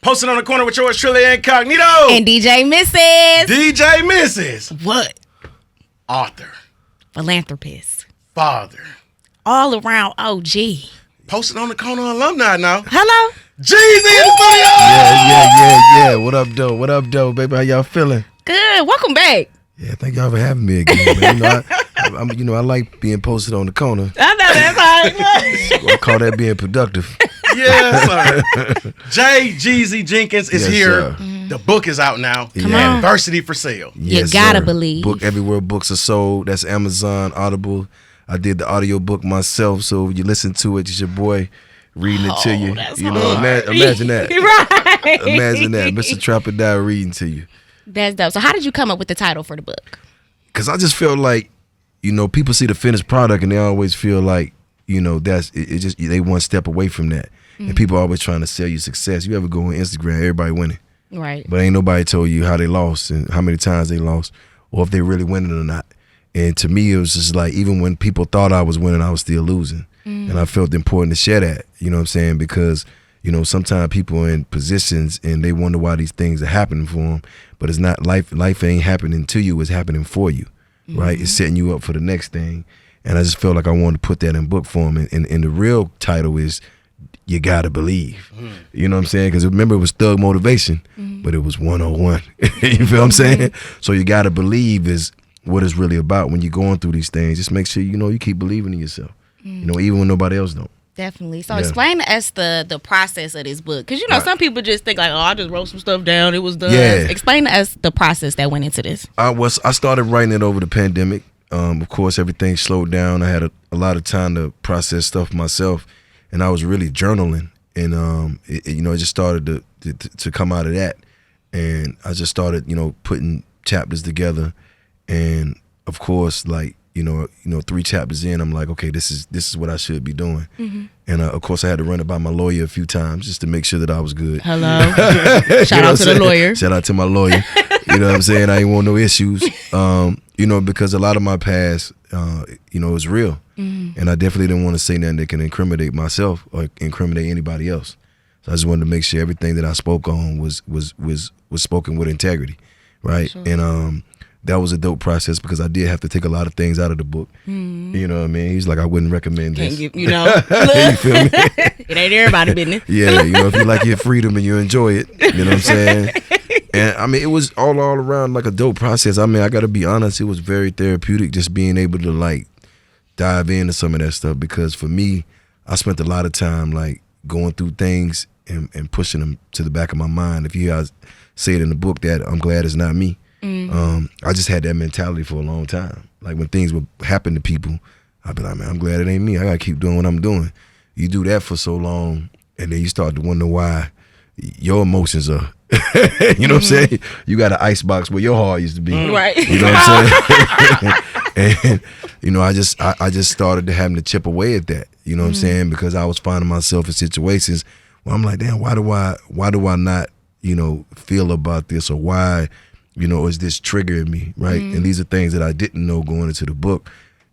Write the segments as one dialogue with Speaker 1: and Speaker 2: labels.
Speaker 1: Posted on the corner with yours truly, Incognito
Speaker 2: and DJ Misses.
Speaker 1: DJ Misses.
Speaker 2: What?
Speaker 1: Author.
Speaker 2: Philanthropist.
Speaker 1: Father.
Speaker 2: All around OG.
Speaker 1: Posted on the corner alumni now.
Speaker 2: Hello.
Speaker 1: Jeezy in the studio.
Speaker 3: Yeah. What up, though? What up, though, baby? How y'all feeling?
Speaker 2: Good. Welcome back.
Speaker 3: Yeah, thank y'all for having me again, man. I like being posted on the corner.
Speaker 2: I know that's how
Speaker 3: I call that being productive.
Speaker 1: Yes, sir. Jay Jenkins is here.
Speaker 2: Mm-hmm.
Speaker 1: The book is out now.
Speaker 2: Come on.
Speaker 1: Adversity for sale.
Speaker 3: Yes,
Speaker 2: you gotta
Speaker 3: sir.
Speaker 2: believe.
Speaker 3: Book everywhere books are sold. That's Amazon, Audible. I did the audio book myself, so you listen to it. It's your boy reading it to you.
Speaker 2: That's
Speaker 3: You know,
Speaker 2: hard.
Speaker 3: imagine that.
Speaker 2: Right.
Speaker 3: Imagine that, Mr. Trapper Die reading to you.
Speaker 2: That's dope. So how did you come up with the title for the book?
Speaker 3: Because I just feel like, people see the finished product and they always feel like, that's it just they one step away from that. Mm-hmm. And people are always trying to sell you success. You ever go on Instagram, everybody winning.
Speaker 2: Right.
Speaker 3: But ain't nobody told you how they lost and how many times they lost or if they really winning or not. And to me, it was just like, even when people thought I was winning, I was still losing. Mm-hmm. And I felt important to share that, you know what I'm saying? Because, sometimes people are in positions and they wonder why these things are happening for them. But it's not, life ain't happening to you, it's happening for you, right? It's setting you up for the next thing. And I just felt like I wanted to put that in book form. And the real title is, You Gotta Believe. You know what I'm saying? Because remember, it was thug motivation, but it was 101. You feel what I'm saying? So you gotta believe is what it's really about when you're going through these things. Just make sure, you keep believing in yourself, even when nobody else don't.
Speaker 2: Definitely. So explain to us the process of this book. Because, some people just think like, oh, I just wrote some stuff down. It was done.
Speaker 3: Yeah.
Speaker 2: Explain to us the process that went into this.
Speaker 3: I started writing it over the pandemic. Of course, everything slowed down. I had a lot of time to process stuff myself. And I was really journaling. And, it just started to come out of that. And I just started, putting chapters together. And, of course, like, 3 chapters in, I'm like, okay, this is what I should be doing. Mm-hmm. And of course, I had to run it by my lawyer a few times just to make sure that I was good.
Speaker 2: Hello, shout out to the lawyer.
Speaker 3: Shout out to my lawyer. You know what I'm saying? I ain't want no issues. Because a lot of my past, is real, and I definitely didn't want to say nothing that can incriminate myself or incriminate anybody else. So I just wanted to make sure everything that I spoke on was spoken with integrity, right? Sure. And that was a dope process because I did have to take a lot of things out of the book. Mm-hmm. You know what I mean? He's like, I wouldn't recommend this.
Speaker 2: You
Speaker 3: feel me?
Speaker 2: It ain't everybody's business.
Speaker 3: Yeah, if you like your freedom and you enjoy it, you know what I'm saying? And I mean, it was all around like a dope process. I mean, I got to be honest, it was very therapeutic just being able to like dive into some of that stuff because for me, I spent a lot of time like going through things and pushing them to the back of my mind. If you guys say it in the book that I'm glad it's not me. I just had that mentality for a long time. Like when things would happen to people, I'd be like, man, I'm glad it ain't me. I gotta keep doing what I'm doing. You do that for so long, and then you start to wonder why your emotions are. You know what I'm saying? You got an icebox where your heart used to be.
Speaker 2: Right.
Speaker 3: You know what I'm saying? And I just started to having to chip away at that. You know what I'm saying? Because I was finding myself in situations where I'm like, damn, why do I not, feel about this or why? Is this triggering me, right? And these are things that I didn't know going into the book,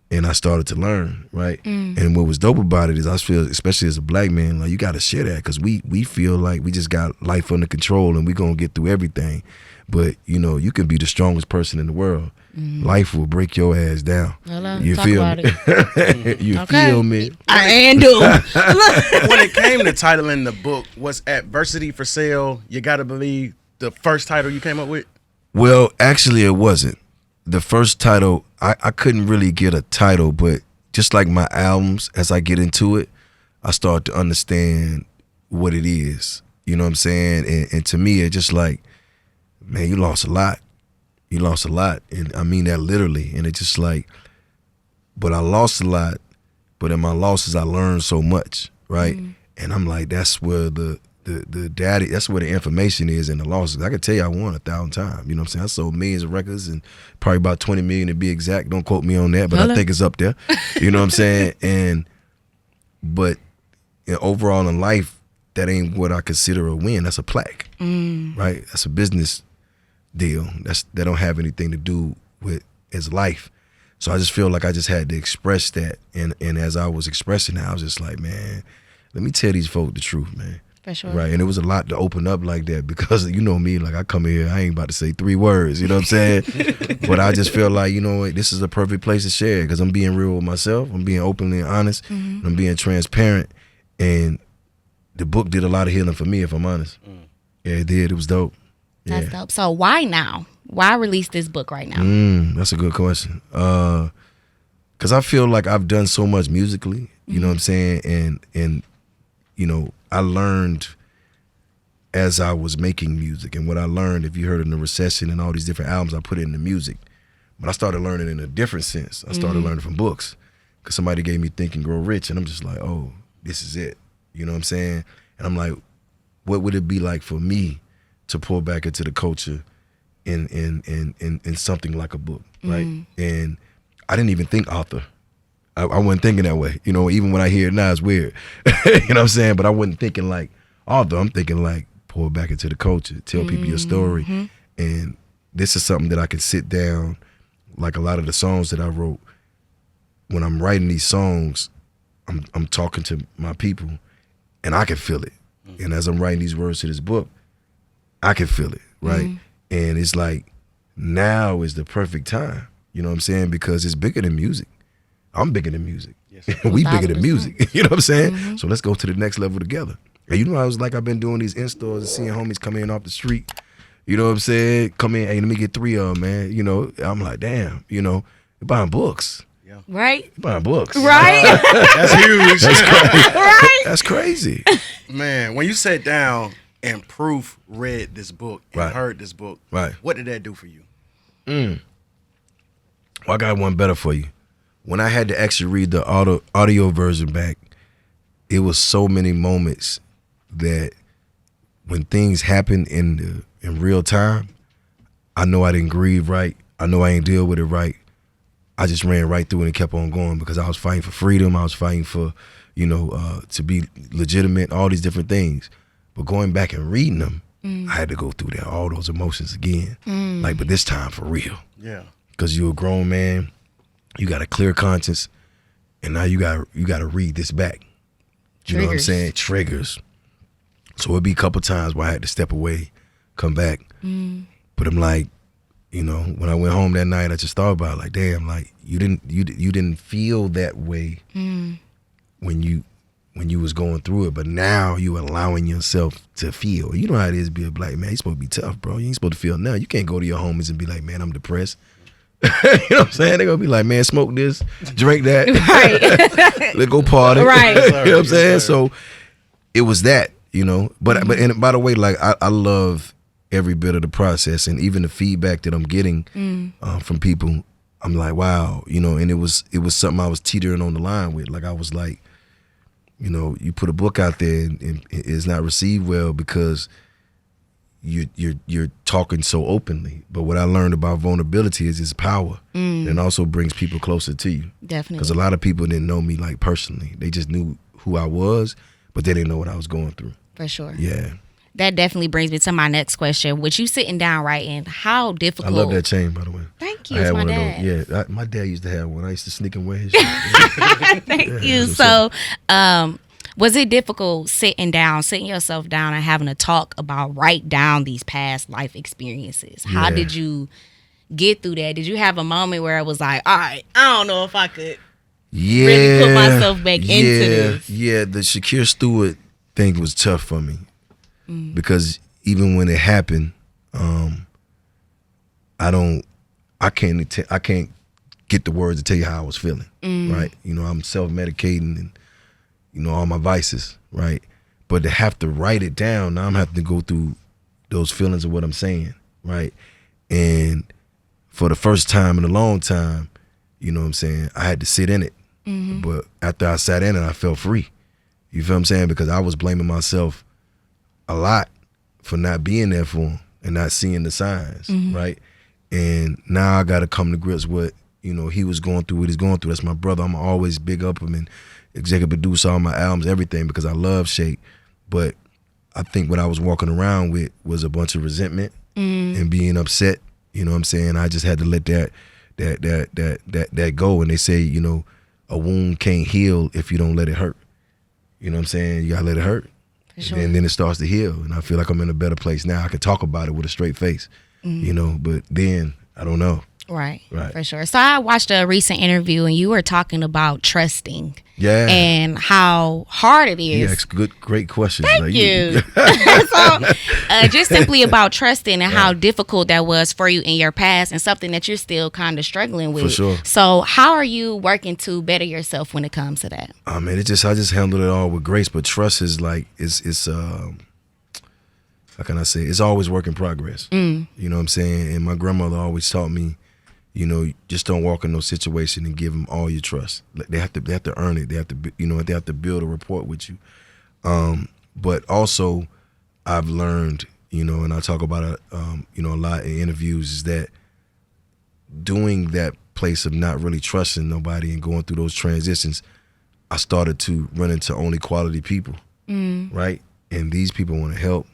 Speaker 3: and I started to learn, right? And what was dope about it is I feel, especially as a black man, like you got to share that because we feel like we just got life under control and we're going to get through everything. But, you can be the strongest person in the world. Life will break your ass down.
Speaker 2: Hello,
Speaker 3: you
Speaker 2: talk
Speaker 3: feel
Speaker 2: about
Speaker 3: me?
Speaker 2: It.
Speaker 3: You feel me?
Speaker 2: I do.
Speaker 1: When it came to titling the book, was Adversity for Sale, You Gotta Believe, the first title you came up with?
Speaker 3: Well, actually, it wasn't. The first title, I couldn't really get a title, but just like my albums, as I get into it, I start to understand what it is. You know what I'm saying? And to me, it's just like, man, you lost a lot. You lost a lot. And I mean that literally. And it's just like, but I lost a lot, but in my losses, I learned so much, right? And I'm like, that's where the daddy, that's where the information is in the losses. I can tell you I won 1,000 times. You know what I'm saying? I sold millions of records and probably about 20 million to be exact. Don't quote me on that, but I think it's up there. You know what I'm saying? But overall in life, that ain't what I consider a win. That's a plaque, right? That's a business deal. That don't have anything to do with as life. So I just feel like I just had to express that. And as I was expressing that, I was just like, man, let me tell these folk the truth, man.
Speaker 2: For sure.
Speaker 3: Right, and it was a lot to open up like that because you know me, like I come here, I ain't about to say 3 words, you know what I'm saying? But I just feel like, you know what, this is a perfect place to share because I'm being real with myself, I'm being openly honest, and I'm being transparent, and the book did a lot of healing for me, if I'm honest. Yeah, it did. It was dope. Yeah.
Speaker 2: That's dope. So why now? Why release this book right now?
Speaker 3: That's a good question. Because I feel like I've done so much musically, you know what I'm saying? And you know, I learned as I was making music. And what I learned, if you heard in the Recession and all these different albums, I put it into music. But I started learning in a different sense. I started learning from books. Because somebody gave me Think and Grow Rich, and I'm just like, oh, this is it. You know what I'm saying? And I'm like, what would it be like for me to pour back into the culture in something like a book, right? And I didn't even think author. I wasn't thinking that way. You know, even when I hear it now, it's weird. You know what I'm saying? But I wasn't thinking like author. I'm thinking like pour back into the culture, tell people your story. And this is something that I can sit down, like a lot of the songs that I wrote. When I'm writing these songs, I'm talking to my people, and I can feel it. And as I'm writing these words to this book, I can feel it, right? And it's like, now is the perfect time. You know what I'm saying? Because it's bigger than music. I'm bigger than music. Yes, we bigger than music. You know what I'm saying? So let's go to the next level together. And you know, I was like, I've been doing these in-stores and seeing homies come in off the street. You know what I'm saying? Come in, hey, let me get 3 of them, man. You know, I'm like, damn, you know, you're buying books.
Speaker 1: Yeah.
Speaker 2: Right?
Speaker 3: You're buying books.
Speaker 2: Right?
Speaker 1: That's huge.
Speaker 3: That's crazy.
Speaker 2: Right?
Speaker 3: That's crazy.
Speaker 1: Man, when you sat down and read this book and heard this book, what did that do for you?
Speaker 3: Well, I got one better for you. When I had to actually read the audio version back, it was so many moments that when things happen in real time, I know I didn't grieve right. I know I ain't deal with it right. I just ran right through it and kept on going because I was fighting for freedom. I was fighting for, you know, to be legitimate, all these different things. But going back and reading them, I had to go through that, all those emotions again. Like, but this time for real.
Speaker 1: Yeah.
Speaker 3: Because you're a grown man, you got a clear conscience, and now you got to read this back. You know what I'm saying? Triggers. So it'd be a couple times where I had to step away, come back. But I'm like, you know, when I went home that night, I just thought about it, like, damn, like you didn't feel that way when you was going through it, but now you allowing yourself to feel. You know how it is to be a black man. You're supposed to be tough, bro. You ain't supposed to feel nothing. You can't go to your homies and be like, man, I'm depressed. You know what I'm saying? They're going to be like, man, smoke this, drink that. Right. Let's go party.
Speaker 2: Right.
Speaker 3: You know what I'm saying? So it was that, you know. But and by the way, like I love every bit of the process, and even the feedback that I'm getting from people, I'm like, wow, you know, and it was something I was teetering on the line with. Like I was like, you know, you put a book out there and it's not received well because you're talking so openly. But what I learned about vulnerability is its power, and it also brings people closer to you.
Speaker 2: Definitely.
Speaker 3: Because a lot of people didn't know me like personally. They just knew who I was, but they didn't know what I was going through.
Speaker 2: For sure.
Speaker 3: Yeah.
Speaker 2: That definitely brings me to my next question. With you sitting down writing, how difficult?
Speaker 3: I love that chain, by the way.
Speaker 2: Thank you.
Speaker 3: I had
Speaker 2: my
Speaker 3: one
Speaker 2: dad.
Speaker 3: of those. Yeah, my dad used to have one. I used to sneak and wear his shit.
Speaker 2: Thank you. So, was it difficult sitting yourself down and having a talk about write down these past life experiences? How did you get through that? Did you have a moment where it was like, all right, I don't know if I could really put myself back into this? Yeah, the
Speaker 3: Shakir Stewart thing was tough for me. Because even when it happened, I can't get the words to tell you how I was feeling, right? You know, I'm self-medicating and, you know, all my vices, right? But to have to write it down, now I'm having to go through those feelings of what I'm saying, right? And for the first time in a long time, you know what I'm saying, I had to sit in it. But after I sat in it, I felt free. You feel what I'm saying? Because I was blaming myself a lot for not being there for him and not seeing the signs, right? And now I got to come to grips with, you know, he was going through what he's going through. That's my brother. I'm always big up him and executive produce all my albums, everything, because I love Shake. But I think what I was walking around with was a bunch of resentment and being upset. You know what I'm saying? I just had to let that go. And they say, you know, a wound can't heal if you don't let it hurt. You know what I'm saying? You gotta let it hurt.
Speaker 2: Sure.
Speaker 3: And then it starts to heal, and I feel like I'm in a better place now. I can talk about it with a straight face, you know. But then I don't know.
Speaker 2: Right, for sure. So I watched a recent interview, and you were talking about trusting, and how hard it is.
Speaker 3: Yeah, great questions.
Speaker 2: Thank you. So, just simply about trusting and how difficult that was for you in your past, and something that you're still kind of struggling with.
Speaker 3: For sure.
Speaker 2: So, how are you working to better yourself when it comes to that?
Speaker 3: I mean, I just handled it all with grace. But trust is like it's how can I say? It's always work in progress. You know what I'm saying? And my grandmother always taught me, you know, just don't walk in no situation and give them all your trust. They have to earn it. They have to, they have to build a rapport with you. But also, I've learned, you know, and I talk about it, you know, a lot in interviews, is that doing that place of not really trusting nobody and going through those transitions, I started to run into only quality people, right? And these people want to help.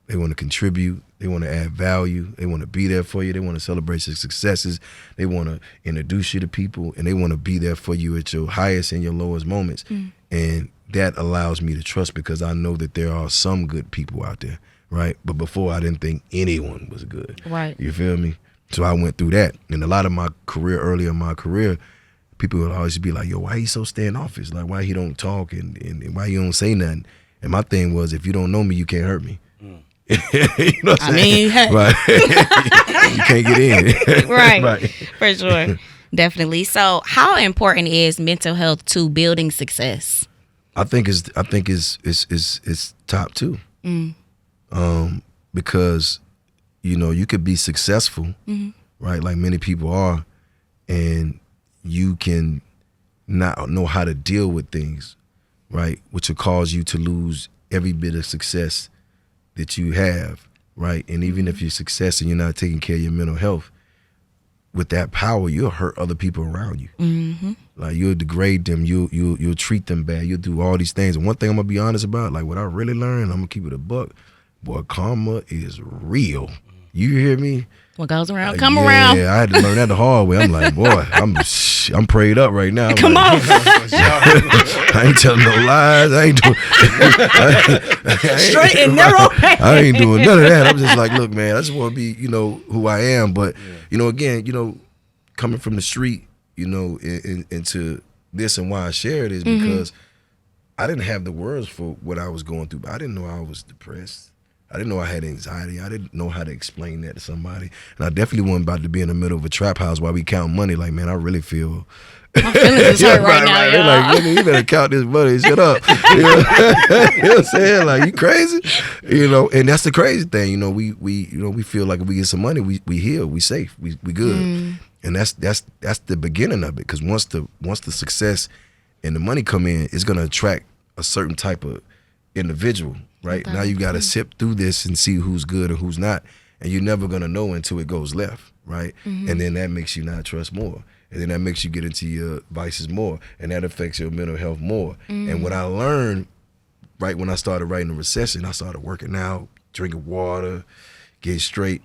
Speaker 3: They want to contribute. They want to add value. They want to be there for you. They want to celebrate your successes. They want to introduce you to people, and they want to be there for you at your highest and your lowest moments. And that allows me to trust, because I know that there are some good people out there, right? But before, I didn't think anyone was good.
Speaker 2: Right.
Speaker 3: You feel me? So I went through that. And a lot of my career, earlier in my career, people would always be like, yo, why he so standoffish? Like, why he don't talk and why he don't say nothing? And my thing was, if you don't know me, you can't hurt me. You know what I'm saying? Right. You can't get in.
Speaker 2: Right. For sure. Definitely. So, how important is mental health to building success?
Speaker 3: I think it's top two. Because, you know, you could be successful, right, like many people are, and you can not know how to deal with things, right, which will cause you to lose every bit of success that you have, right? And even if you're success and you're not taking care of your mental health, with that power, you'll hurt other people around you. Like, you'll degrade them, you'll treat them bad, you'll do all these things. And one thing I'm gonna be honest about, like what I really learned, I'm gonna keep it a buck, boy, karma is real. You hear me?
Speaker 2: What goes around, come around.
Speaker 3: Yeah, I had to learn that the hard way. I'm like, boy, I'm prayed up right now.
Speaker 2: Come on.
Speaker 3: I ain't telling no lies. I ain't doing
Speaker 2: straight and narrow.
Speaker 3: I ain't doing none of that. I'm just like, look, man, I just want to be, you know, who I am. But, you know, again, you know, coming from the street, you know, into this, and why I share it is because I didn't have the words for what I was going through. I didn't know I was depressed. I didn't know I had anxiety. I didn't know how to explain that to somebody. And I definitely wasn't about to be in the middle of a trap house while we count money. Like, man, I really feel...
Speaker 2: My feelings is hurt right now, y'all.
Speaker 3: Like, you better count this money. Shut up. You know what I'm saying? Like, you crazy? You know, and that's the crazy thing. You know, we feel like if we get some money, we heal, we safe, we good. And that's the beginning of it. Because once the success and the money come in, it's gonna attract a certain type of individual. Right? Now you got to sift through this and see who's good and who's not. And you're never going to know until it goes left, right? And then that makes you not trust more. And then that makes you get into your vices more. And that affects your mental health more. And what I learned, right, when I started writing The Recession, I started working out, drinking water, getting straight.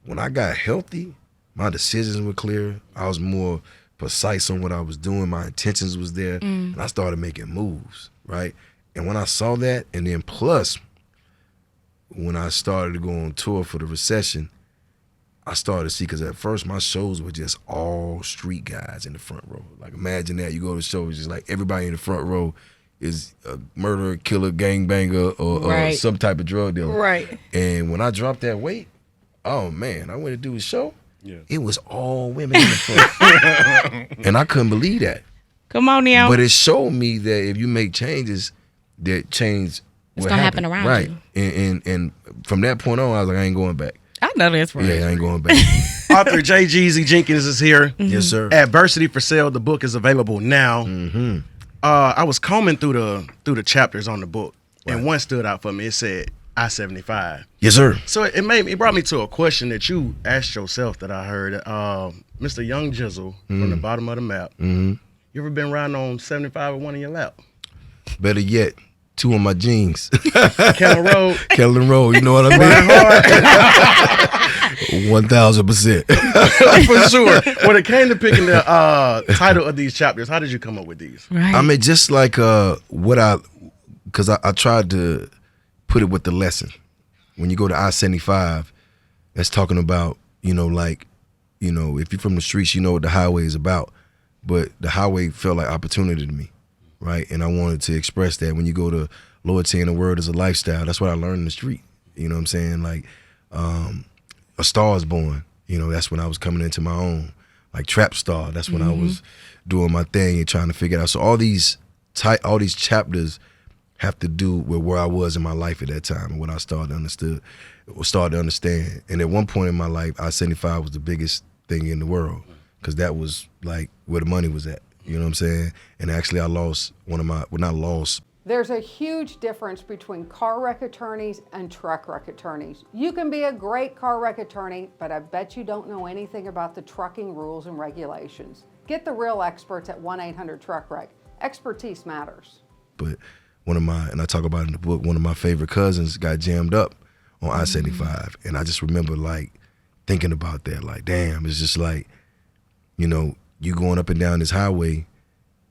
Speaker 3: When I got healthy, my decisions were clear. I was more precise on what I was doing. My intentions was there. And I started making moves, right? And when I saw that, and then plus, when I started to go on tour for The Recession, I started to see, because at first my shows were just all street guys in the front row. Like, imagine that. You go to a show, it's just like everybody in the front row is a murderer, killer, gangbanger, or some type of drug dealer. Right. And when I dropped that weight, oh man, I went to do a show. Yeah. It was all women in the front. And I couldn't believe that.
Speaker 2: Come on now.
Speaker 3: But it showed me that if you make changes, that change
Speaker 2: it's gonna happen around
Speaker 3: right.
Speaker 2: you.
Speaker 3: And from that point on, I was like, I ain't going back.
Speaker 2: I know that's right.
Speaker 3: Yeah, I ain't going back.
Speaker 1: Author Jay Jenkins is here.
Speaker 3: Yes, sir.
Speaker 1: Adversity for Sale. The book is available now. I was combing through the chapters on the book, and one stood out for me. It said I-75.
Speaker 3: Yes, sir.
Speaker 1: So it brought me to a question that you asked yourself that I heard. Mr. Young Jizzle from the bottom of the map. You ever been riding on 75 with one in your lap?
Speaker 3: Better yet, 2 on my jeans.
Speaker 1: Kelly Road.
Speaker 3: Kelly Road, you know what I mean? 1000%.
Speaker 1: For sure. When it came to picking the title of these chapters, how did you come up with these?
Speaker 2: Right.
Speaker 3: I mean, just like because I tried to, put it with the lesson. When you go to I-75, that's talking about, you know, like, you know, if you're from the streets, you know what the highway is about. But the highway felt like opportunity to me, right? And I wanted to express that. When you go to loyalty in the word is a lifestyle, that's what I learned in the street. You know what I'm saying? Like, A Star Is Born, you know, that's when I was coming into my own. Like Trap Star, that's when I was doing my thing and trying to figure it out. So all these chapters have to do with where I was in my life at that time and what I started to understand. And at one point in my life, I-75 was the biggest thing in the world because that was like where the money was at. You know what I'm saying? And actually I lost not lost.
Speaker 4: There's a huge difference between car wreck attorneys and truck wreck attorneys. You can be a great car wreck attorney, but I bet you don't know anything about the trucking rules and regulations. Get the real experts at 1-800-TRUCK-WRECK. Expertise matters.
Speaker 3: But and I talk about it in the book, one of my favorite cousins got jammed up on I-75. And I just remember like thinking about that, like, damn, it's just like, you know, you going up and down this highway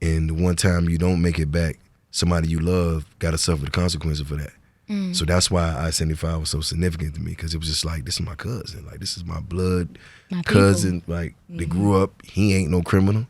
Speaker 3: and the one time you don't make it back, somebody you love got to suffer the consequences for that. So that's why I-75 was so significant to me, because it was just like, this is my cousin. Like, this is my blood cousin. Like, they grew up. He ain't no criminal.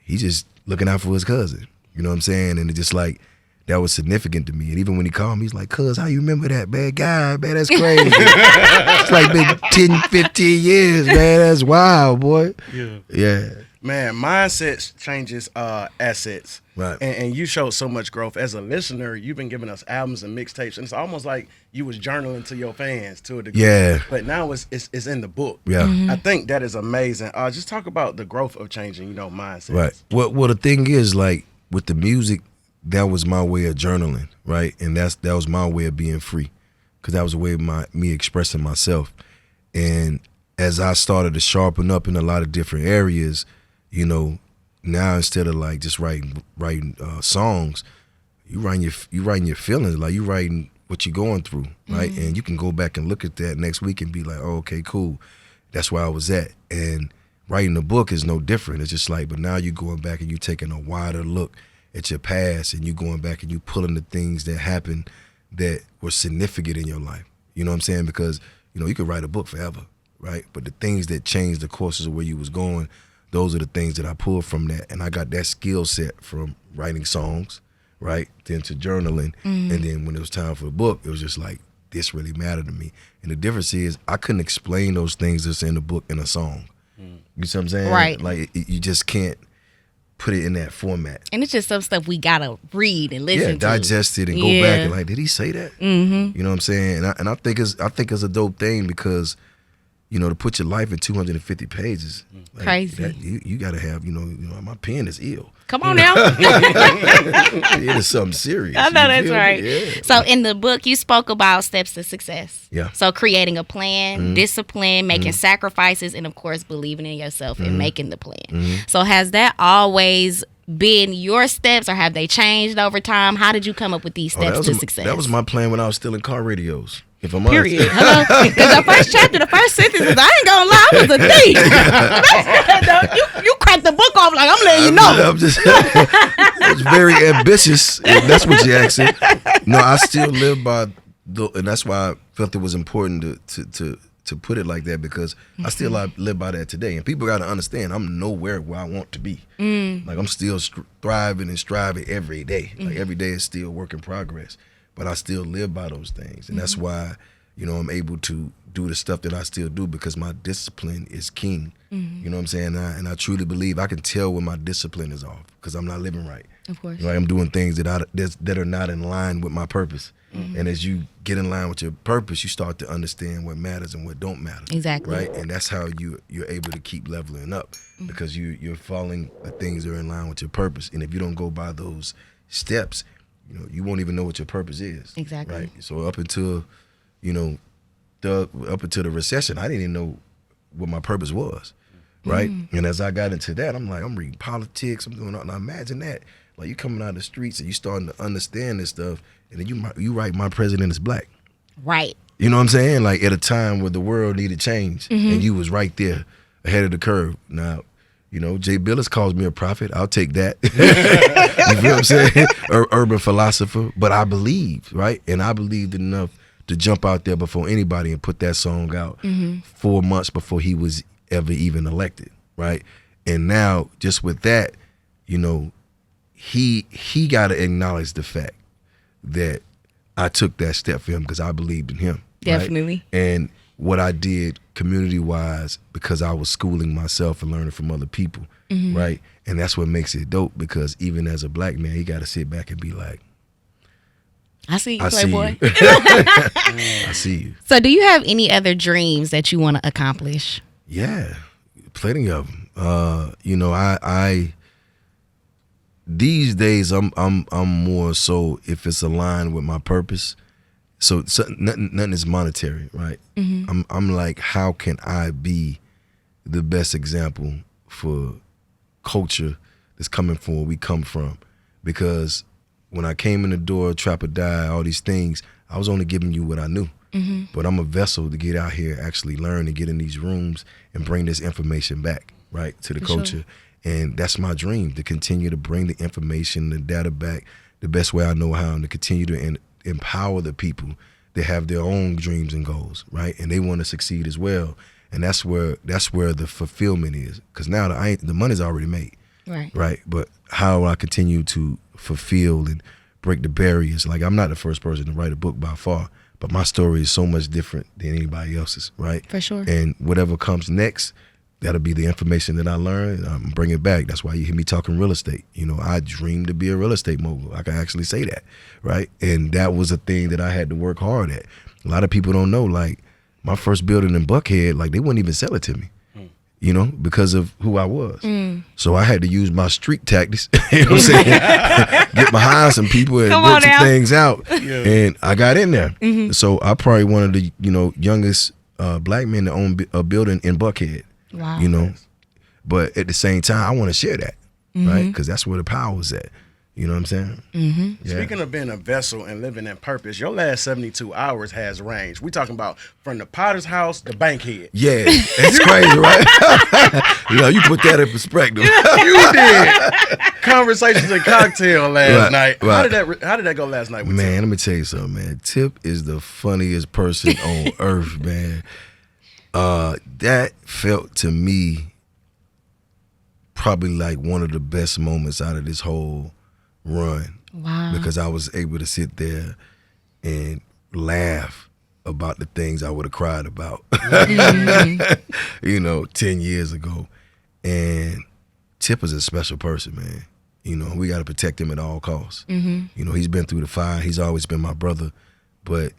Speaker 3: He's just looking out for his cousin. You know what I'm saying? And it just like, that was significant to me. And even when he called me, he's like, cuz, how you remember that? Bad guy, man, that's crazy. It's like been 10, 15 years, man. That's wild, boy. Yeah.
Speaker 1: Man, mindsets changes assets.
Speaker 3: Right.
Speaker 1: And you showed so much growth. As a listener, you've been giving us albums and mixtapes, and it's almost like you was journaling to your fans to a degree.
Speaker 3: Yeah.
Speaker 1: But now it's in the book.
Speaker 3: Yeah.
Speaker 1: I think that is amazing. Just talk about the growth of changing, mindsets.
Speaker 3: Right. Well, the thing is, like, with the music, that was my way of journaling, right? And that was my way of being free, because that was a way of me expressing myself. And as I started to sharpen up in a lot of different areas, now instead of like just writing songs, you writing your feelings, like you writing what you're going through, right? And you can go back and look at that next week and be like, oh, okay, cool, that's where I was at. And writing a book is no different. It's just like, but now you're going back and you're taking a wider look at your past, and you going back and you pulling the things that happened that were significant in your life. You know what I'm saying? Because you could write a book forever, right? But the things that changed the courses of where you was going, those are the things that I pulled from that. And I got that skill set from writing songs, right? Then to journaling. And then when it was time for the book, it was just like, this really mattered to me. And the difference is I couldn't explain those things that's in the book in a song. You see what I'm saying?
Speaker 2: Right.
Speaker 3: Like you just can't put it in that format.
Speaker 2: And it's just some stuff we gotta read and listen to.
Speaker 3: Digest it and go back and like, did he say that? You know what I'm saying? And I think it's a dope thing, because to put your life in 250 pages, like,
Speaker 2: crazy.
Speaker 3: You gotta have, my pen is ill.
Speaker 2: Come on now.
Speaker 3: It is something serious.
Speaker 2: I know that's
Speaker 3: feel
Speaker 2: right.
Speaker 3: me? Yeah.
Speaker 2: So in the book, you spoke about steps to success.
Speaker 3: Yeah.
Speaker 2: So creating a plan, discipline, making sacrifices, and of course, believing in yourself and making the plan. So has that always been your steps, or have they changed over time? How did you come up with these steps to success?
Speaker 3: That was my plan when I was still in car radios. If I'm
Speaker 2: Period.
Speaker 3: honest.
Speaker 2: Hello. Because the first chapter, the first sentence is, I ain't gonna lie, I was a thief. You cracked the book off like, I'm letting you know.
Speaker 3: I'm just, it's very ambitious, if that's what you're asking. No, I still live by and that's why I felt it was important to put it like that, because I still live by that today. And people got to understand, I'm nowhere where I want to be. Like, I'm still thriving and striving every day. Like, every day is still work in progress. But I still live by those things. And that's why, I'm able to do the stuff that I still do, because my discipline is king. You know what I'm saying? And I truly believe I can tell when my discipline is off, because I'm not living right.
Speaker 2: Of course.
Speaker 3: Like, I'm doing things that are not in line with my purpose. And as you get in line with your purpose, you start to understand what matters and what don't matter.
Speaker 2: Exactly.
Speaker 3: Right? And that's how you're able to keep leveling up, because you're following the things that are in line with your purpose. And if you don't go by those steps, you won't even know what your purpose is.
Speaker 2: Exactly.
Speaker 3: Right. So up until the recession, I didn't even know what my purpose was. Right. And as I got into that, I'm reading politics. I'm doing all. Now imagine that. Like, you coming out of the streets and you starting to understand this stuff, and then you write, my president is black.
Speaker 2: Right.
Speaker 3: You know what I'm saying? Like, at a time where the world needed change, and you was right there ahead of the curve. Now, You know, Jay Billis calls me a prophet. I'll take that. You feel what I'm saying? Urban philosopher. But I believed, right? And I believed enough to jump out there before anybody and put that song out 4 months before he was ever even elected, right? And now, just with that, you know, he got to acknowledge the fact that I took that step for him because I believed in him.
Speaker 2: Definitely.
Speaker 3: Right? And what I did community-wise, because I was schooling myself and learning from other people, right? And that's what makes it dope, because even as a black man, you got to sit back and be like,
Speaker 2: I see you, Playboy.
Speaker 3: I see you.
Speaker 2: So do you have any other dreams that you want to accomplish?
Speaker 3: Yeah, plenty of them. You know, I these days I'm more so if it's aligned with my purpose. So nothing is monetary, right? I'm like, how can I be the best example for culture that's coming from where we come from? Because when I came in the door, Trap or Die, all these things, I was only giving you what I knew. But I'm a vessel to get out here, actually learn and get in these rooms and bring this information back, right, to the culture. And that's my dream, to continue to bring the information, the data back the best way I know how, and to continue to empower the people that have their own dreams and goals, right? And they want to succeed as well. And that's where the fulfillment is. Because now the money's already made, right? But how I continue to fulfill and break the barriers. Like, I'm not the first person to write a book by far, but my story is so much different than anybody else's, right?
Speaker 2: For sure.
Speaker 3: And whatever comes next, that'll be the information that I learned. I'm bringing it back. That's why you hear me talking real estate. You know, I dreamed to be a real estate mogul. I can actually say that, right? And that was a thing that I had to work hard at. A lot of people don't know, like, my first building in Buckhead, like, they wouldn't even sell it to me, you know, because of who I was. So I had to use my street tactics, you know what I'm saying? Get behind some people and work some things out. And I got in there. So I probably one of the, you know, youngest black men to own a building in Buckhead.
Speaker 2: Wow.
Speaker 3: You know, but at the same time, I want to share that, right? Because that's where the power is at. You know what I'm saying?
Speaker 1: Speaking of being a vessel and living in purpose, your last 72 hours has range. We talking about from the Potter's house to Buckhead.
Speaker 3: Yeah, that's crazy, right? You know, you put that in perspective.
Speaker 1: You did. Conversations and cocktail last night.
Speaker 3: Right.
Speaker 1: How did that go last night with
Speaker 3: Man,
Speaker 1: Tip?
Speaker 3: let me tell you something, man. Tip is the funniest person on earth, man. That felt to me probably like one of the best moments out of this whole run.
Speaker 2: Wow.
Speaker 3: Because I was able to sit there and laugh about the things I would have cried about, you know, 10 years ago. And Tip is a special person, man. You know, we got to protect him at all costs. You know, he's been through the fire. He's always been my brother. But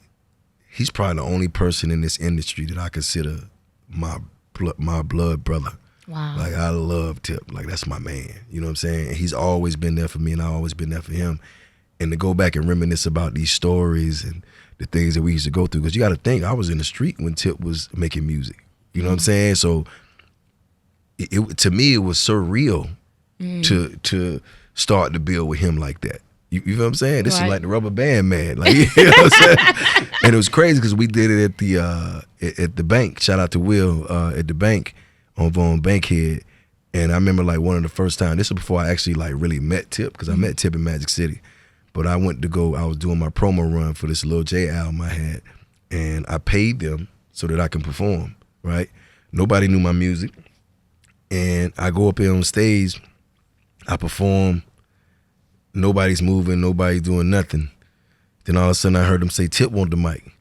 Speaker 3: he's probably the only person in this industry that I consider my blood brother.
Speaker 2: Wow.
Speaker 3: Like, I love Tip. Like, that's my man. You know what I'm saying? And he's always been there for me, and I've always been there for him. And to go back and reminisce about these stories and the things that we used to go through. Because you got to think, I was in the street when Tip was making music. You know what I'm saying? So, to me, it was surreal to start to build with him like that. You know what I'm saying? This is like the Rubber Band Man. Like, you know what I'm saying? And it was crazy because we did it at the bank. Shout out to Will at the bank on Buckhead. And I remember, like, one of the first time, this is before I actually, like, really met Tip, because I met Tip in Magic City. But I was doing my promo run for this Lil J album I had, and I paid them so that I can perform, right? Nobody knew my music. And I go up there on stage, I perform, nobody's moving, nobody's doing nothing. Then all of a sudden I heard them say, Tip want the mic.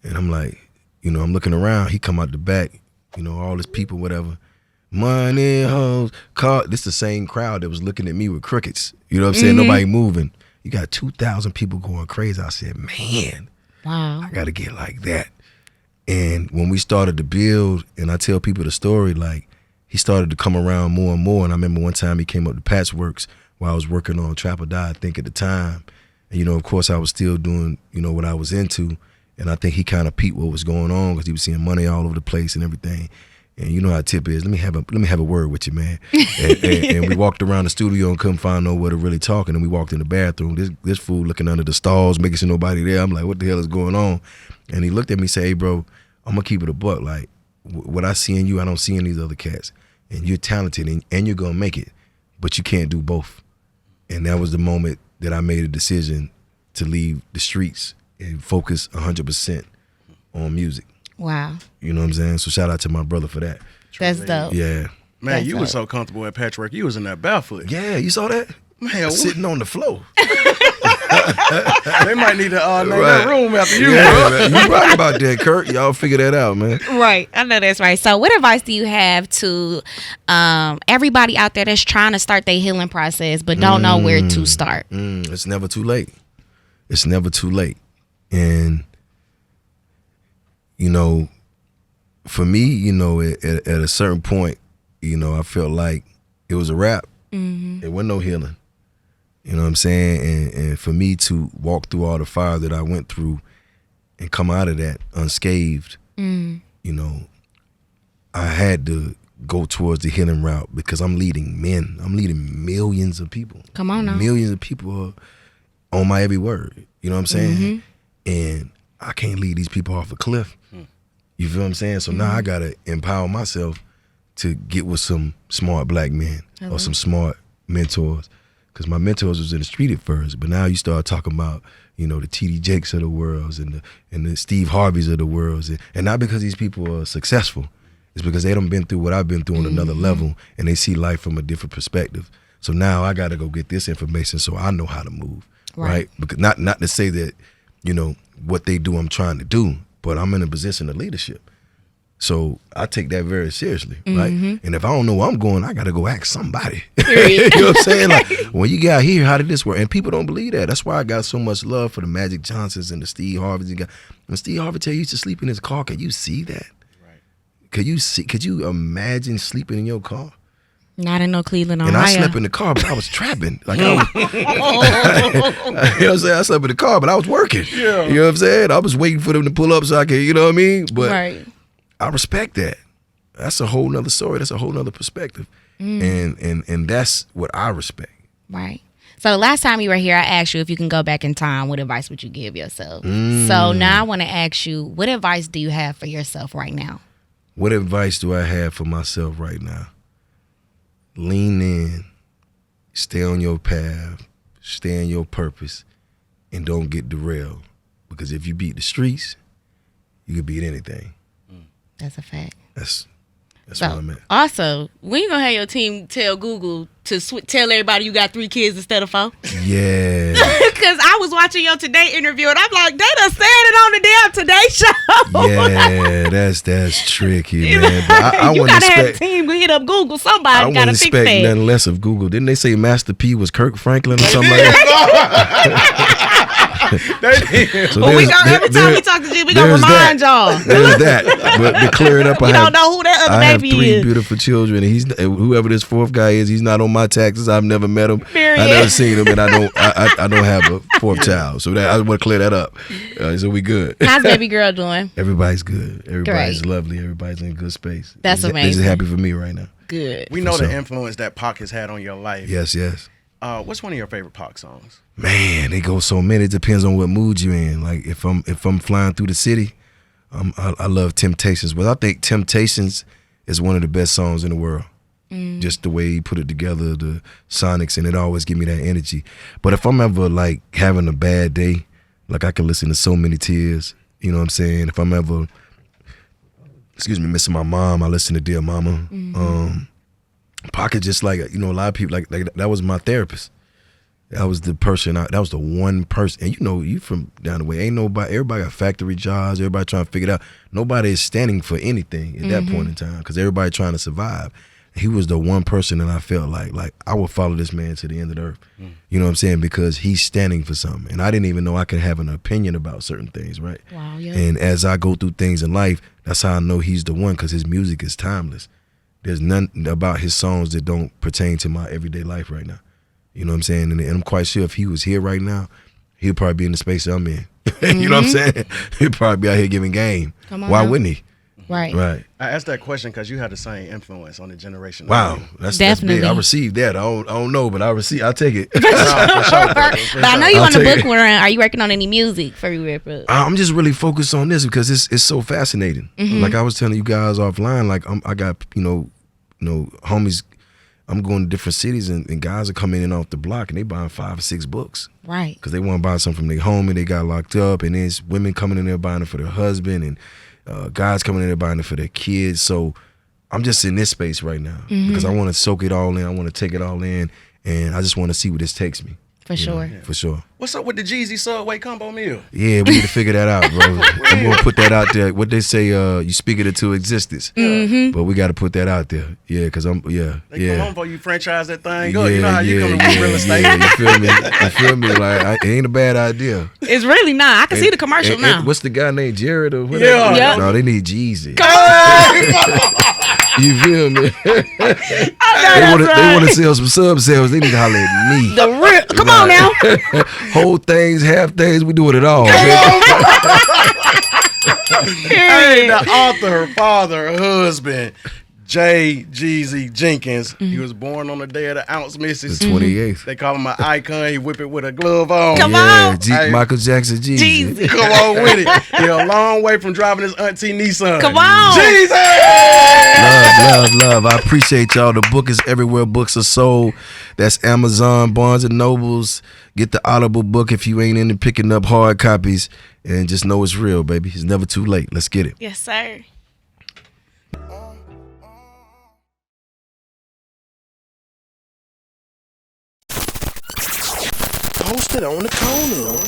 Speaker 3: And I'm like, you know, I'm looking around, he come out the back, you know, all his people, whatever. Money, hoes, car. This the same crowd that was looking at me with crickets. You know what I'm saying? Nobody moving. You got 2,000 people going crazy. I said, man,
Speaker 2: wow,
Speaker 3: I got to get like that. And when we started to build, and I tell people the story, like, he started to come around more and more. And I remember one time he came up to Patchworks while I was working on Trap or Die, I think at the time. And, you know, of course, I was still doing, you know, what I was into. And I think he kind of peeped what was going on because he was seeing money all over the place and everything. And you know how Tip is. Let me have a word with you, man. And we walked around the studio and couldn't find nowhere to really talk. And then we walked in the bathroom. This fool looking under the stalls, making sure nobody there. I'm like, what the hell is going on? And he looked at me and said, hey, bro, I'm going to keep it a buck. Like, what I see in you, I don't see in these other cats. and you're talented and you're gonna make it, but you can't do both. And that was the moment that I made a decision to leave the streets and focus 100% on music.
Speaker 2: Wow.
Speaker 3: You know what I'm saying? So shout out to my brother for that.
Speaker 2: That's dope.
Speaker 3: Yeah.
Speaker 1: Man,
Speaker 2: That's
Speaker 1: you
Speaker 2: dope.
Speaker 1: was so comfortable at Patchwork. You was in that barefoot.
Speaker 3: Yeah, you saw that?
Speaker 1: Man,
Speaker 3: Sitting on the floor.
Speaker 1: they might need to name
Speaker 3: Right.
Speaker 1: that room after you,
Speaker 3: Yeah,
Speaker 1: bro.
Speaker 3: man. You right about that, Kurt. Y'all figure that out, man.
Speaker 2: Right. I know that's right. So what advice do you have to everybody out there that's trying to start their healing process but don't know where to start?
Speaker 3: It's never too late. It's never too late. And, you know, for me, you know, at a certain point, you know, I felt like it was a wrap. There wasn't no healing. You know what I'm saying? And for me to walk through all the fire that I went through and come out of that unscathed, you know, I had to go towards the healing route because I'm leading men. I'm leading millions of people.
Speaker 2: Come on now.
Speaker 3: Millions of people are on my every word. You know what I'm saying? And I can't lead these people off a cliff. You feel what I'm saying? So now I got to empower myself to get with some smart black men or some smart mentors. Because my mentors was in the street at first, but now you start talking about, you know, the T.D. Jakes of the worlds and the Steve Harveys of the worlds. And not because these people are successful. It's because they done been through what I've been through on another level, and they see life from a different perspective. So now I got to go get this information so I know how to move, right? Because not to say that, you know, what they do I'm trying to do, but I'm in a position of leadership. So I take that very seriously, right? And if I don't know where I'm going, I got to go ask somebody. You know what I'm saying? Like, when you got here, how did this work? And people don't believe that. That's why I got so much love for the Magic Johnsons and the Steve Harveys. When Steve Harvey tell you to sleep in his car, can you see that? Right. Could you imagine sleeping in your car?
Speaker 2: Not in no Cleveland, Ohio.
Speaker 3: And I slept in the car, but I was trapping. Like I was, you know what I'm saying? I slept in the car, but I was working.
Speaker 1: Yeah.
Speaker 3: You know what I'm saying? I was waiting for them to pull up so I could, you know what I mean? But
Speaker 2: right.
Speaker 3: I respect that. That's a whole nother story. That's a whole nother perspective. And that's what I respect.
Speaker 2: Right. So the last time you were here, I asked you if you can go back in time, what advice would you give yourself? So now I want to ask you, what advice do you have for yourself right now?
Speaker 3: What advice do I have for myself right now? Lean in, stay on your path, stay in your purpose, and don't get derailed. Because if you beat the streets, you can beat anything.
Speaker 2: That's a fact.
Speaker 3: That's
Speaker 2: So,
Speaker 3: what I meant.
Speaker 2: also, when you gonna have your team tell Google to tell everybody you got 3 kids instead of 4?
Speaker 3: Yeah.
Speaker 2: Because I was watching your Today interview and I'm like, they done said it on the damn Today show.
Speaker 3: Yeah, that's tricky, man. But I
Speaker 2: you
Speaker 3: wouldn't
Speaker 2: gotta have a
Speaker 3: expect.
Speaker 2: team hit up Google.
Speaker 3: I
Speaker 2: Somebody
Speaker 3: wouldn't
Speaker 2: gotta fix
Speaker 3: expect
Speaker 2: that.
Speaker 3: nothing less of Google. Didn't they say Master P was Kirk Franklin or something like that? So
Speaker 2: Well, every time we
Speaker 3: there-
Speaker 2: talk to G, we gonna
Speaker 3: there's
Speaker 2: remind
Speaker 3: that.
Speaker 2: y'all.
Speaker 3: There's that. But to clear it up,
Speaker 2: We don't know who that other
Speaker 3: I have
Speaker 2: baby
Speaker 3: 3
Speaker 2: is.
Speaker 3: beautiful children, and whoever this 4th guy is, he's not on my taxes. I've never met him.
Speaker 2: Period.
Speaker 3: I never seen him, and I don't have a 4th child. So I want to clear that up. So we good.
Speaker 2: How's baby girl doing?
Speaker 3: Everybody's good. Everybody's
Speaker 2: Great.
Speaker 3: lovely. Everybody's in a good space.
Speaker 2: That's
Speaker 3: They're
Speaker 2: amazing.
Speaker 3: just happy for me right now.
Speaker 2: Good.
Speaker 1: We know
Speaker 3: For
Speaker 1: the
Speaker 3: sure.
Speaker 1: influence that Pac has had on your life.
Speaker 3: Yes.
Speaker 1: What's one of your favorite Pac songs?
Speaker 3: Man, they go so many. It depends on what mood you're in. Like if I'm flying through the city, I love Temptations. But I think Temptations is one of the best songs in the world. Just the way he put it together, the sonics, and it always give me that energy. But if I'm ever like having a bad day, like I can listen to So Many Tears. You know what I'm saying? If I'm ever, missing my mom, I listen to Dear Mama. Pocket just like, you know, a lot of people like that was my therapist. That was the person. That was the one person. And you know, you from down the way. Ain't nobody. Everybody got factory jobs. Everybody trying to figure it out. Nobody is standing for anything at that point in time because everybody trying to survive. He was the one person that I felt like I would follow this man to the end of the earth. You know what I'm saying? Because he's standing for something. And I didn't even know I could have an opinion about certain things, right?
Speaker 2: Wow, yeah.
Speaker 3: And as I go through things in life, that's how I know he's the one because his music is timeless. There's nothing about his songs that don't pertain to my everyday life right now. You know what I'm saying? And I'm quite sure if he was here right now, he'd probably be in the space that I'm in. You know what I'm saying? He'd probably be out here giving game.
Speaker 2: Come on
Speaker 3: Why
Speaker 2: now.
Speaker 3: wouldn't he?
Speaker 2: Right.
Speaker 3: Right.
Speaker 1: I asked that question because you had the same influence on the generation. of
Speaker 3: Wow,
Speaker 1: you.
Speaker 3: that's
Speaker 2: Definitely.
Speaker 3: big. I received that. I don't know, but I take it.
Speaker 2: But I know you
Speaker 3: I'll
Speaker 2: on the
Speaker 3: take
Speaker 2: book
Speaker 3: it.
Speaker 2: run. Are you working on any music for you?
Speaker 3: I'm just really focused on this because it's so fascinating. Like I was telling you guys offline, like I got homies. I'm going to different cities and guys are coming in off the block and they buying 5 or 6 books.
Speaker 2: Right.
Speaker 3: Because they want to buy something from their homie. They got locked up, and there's women coming in there buying it for their husband, and guys coming in there buying it for their kids. So I'm just in this space right now because I want to soak it all in. I want to take it all in, and I just want to see where this takes me.
Speaker 2: For sure.
Speaker 3: For sure.
Speaker 1: What's up with the Jeezy Subway combo meal?
Speaker 3: Yeah, we need to figure that out, bro. I'm going to put that out there. What they say, you speak it into existence. But we got to put that out there. Yeah, because They
Speaker 1: come home for you franchise that thing up. You know how you come to real estate.
Speaker 3: Yeah, you feel me? Like, it ain't a bad idea.
Speaker 2: It's really not. I can see the commercial now.
Speaker 3: What's the guy named Jared or whatever?
Speaker 1: Yeah.
Speaker 3: No, they need Jeezy.
Speaker 2: Come on.
Speaker 3: You feel me?
Speaker 2: They
Speaker 3: want to sell some sub sales. They need to holler at me.
Speaker 2: The real. Come on now.
Speaker 3: Whole things, half things, we doing it all.
Speaker 1: Hey, the author, her father, her husband, Jay Jeezy Jenkins. He was born on the day of the ounce misses.
Speaker 3: The 28th.
Speaker 1: They call him an icon. He whip it with a glove on.
Speaker 2: Come on.
Speaker 1: Hey.
Speaker 3: Michael Jackson, Jeezy.
Speaker 2: Jeezy.
Speaker 1: Come on with it. He a long way from driving his auntie Nissan.
Speaker 2: Come on.
Speaker 1: Jeezy!
Speaker 3: Love. I appreciate y'all. The book is everywhere books are sold. That's Amazon, Barnes and Nobles. Get the Audible book if you ain't into picking up hard copies. And just know it's real, baby. It's never too late. Let's get it.
Speaker 2: Yes, sir.
Speaker 5: Posted on the corner.